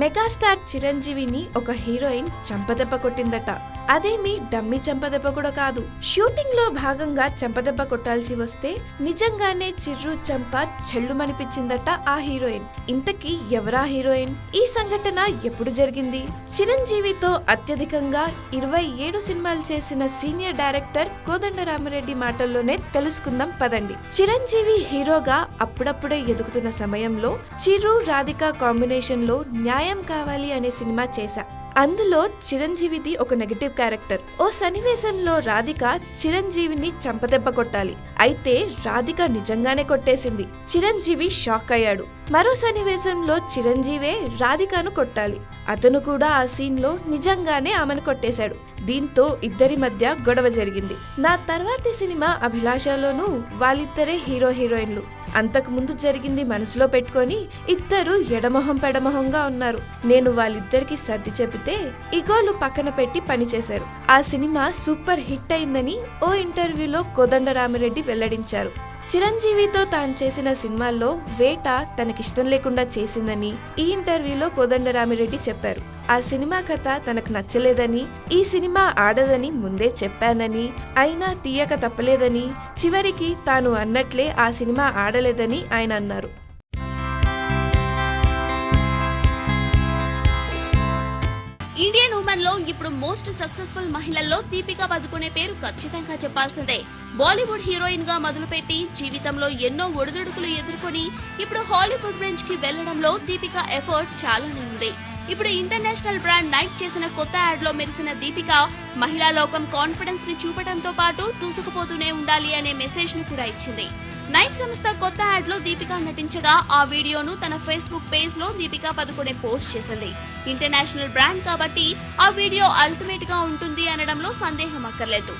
Megastar చిరంజీవిని ఒక heroine చెంపదెబ్బ కొట్టిందట. అదేమి డమ్మీ చెంపదెబ్బ కూడా కాదు. షూటింగ్ లో భాగంగా చెంపదెబ్బ కొట్టాల్సి వస్తే నిజంగానే చిర్రు చెంప చెల్లుమనిపించిందట ఆ హీరోయిన్. ఇంతకీ ఎవరా హీరోయిన్? ఈ సంఘటన ఎప్పుడు జరిగింది? చిరంజీవితో అత్యధికంగా 27 సినిమాలు చేసిన సీనియర్ డైరెక్టర్ కోదండరామిరెడ్డి మాటల్లోనే తెలుసుకుందాం పదండి. చిరంజీవి హీరోగా అప్పుడప్పుడే ఎదుగుతున్న సమయంలో చిరు రాధిక కాంబినేషన్ లో న్యాయం కావాలి అనే సినిమా చేశా. అందులో చిరంజీవిది ఒక నెగటివ్ క్యారెక్టర్. ఓ సన్నివేశంలో రాధిక చిరంజీవిని చంపదెబ్బ కొట్టాలి. అయితే రాధిక నిజంగానే కొట్టేసింది. చిరంజీవి షాక్ అయ్యాడు. మరో సన్నివేశంలో చిరంజీవే రాధికను కొట్టాలి. అతను కూడా ఆ సీన్ లో నిజంగానే ఆమెను కొట్టేశాడు. దీంతో ఇద్దరి మధ్య గొడవ జరిగింది. నా తర్వాతి సినిమా అభిలాషలోనూ వాళ్ళిద్దరే హీరో హీరోయిన్లు. అంతకు ముందు జరిగింది మనసులో పెట్టుకొని ఇద్దరు ఎడమొహం పెడమొహంగా ఉన్నారు. నేను వాళ్ళిద్దరికి సర్ది చెబితే ఇగోలు పక్కన పెట్టి పనిచేశారు. ఆ సినిమా సూపర్ హిట్ అయిందని ఓ ఇంటర్వ్యూలో కోదండరామిరెడ్డి వెల్లడించారు. చిరంజీవితో తాను చేసిన సినిమాల్లో వేట తనకిష్టం లేకుండా చేసిందని ఈ ఇంటర్వ్యూలో కోదండరామిరెడ్డి చెప్పారు. ఆ సినిమా కథ తనకు నచ్చలేదని, ఈ సినిమా ఆడదని ముందే చెప్పానని, అయినా తీయక తప్పలేదని, చివరికి తాను అన్నట్లే ఆ సినిమా ఆడలేదని ఆయన అన్నారు. ఇండియన్ ఉమెన్ లో ఇప్పుడు మోస్ట్ సక్సెస్ఫుల్ మహిళల్లో దీపికా పదుకొనే పేరు ఖచ్చితంగా చెప్పాల్సిందే. బాలీవుడ్ హీరోయిన్ గా మొదలుపెట్టి జీవితంలో ఎన్నో ఒడిదుడుకులు ఎదుర్కొని ఇప్పుడు హాలీవుడ్ రేంజ్ కి వెళ్లడంలో దీపికా ఎఫర్ట్ చాలానే ఉంది. ఇప్పుడు ఇంటర్నేషనల్ బ్రాండ్ నైక్ చేసిన కొత్త యాడ్ లో మెరిసిన దీపిక మహిళా లోకం కాన్ఫిడెన్స్ ని చూపడంతో పాటు దూసుకుపోతూనే ఉండాలి అనే మెసేజ్ ను కూడా ఇచ్చింది. నైక్ సంస్థ కొత్త యాడ్ లో దీపిక నటించగా ఆ వీడియోను తన ఫేస్బుక్ పేజ్ లో దీపికా పదుకొనే పోస్ట్ చేసింది. ఇంటర్నేషనల్ బ్రాండ్ కాబట్టి ఆ వీడియో అల్టిమేట్ గా ఉంటుంది అనడంలో సందేహం అక్కర్లేదు.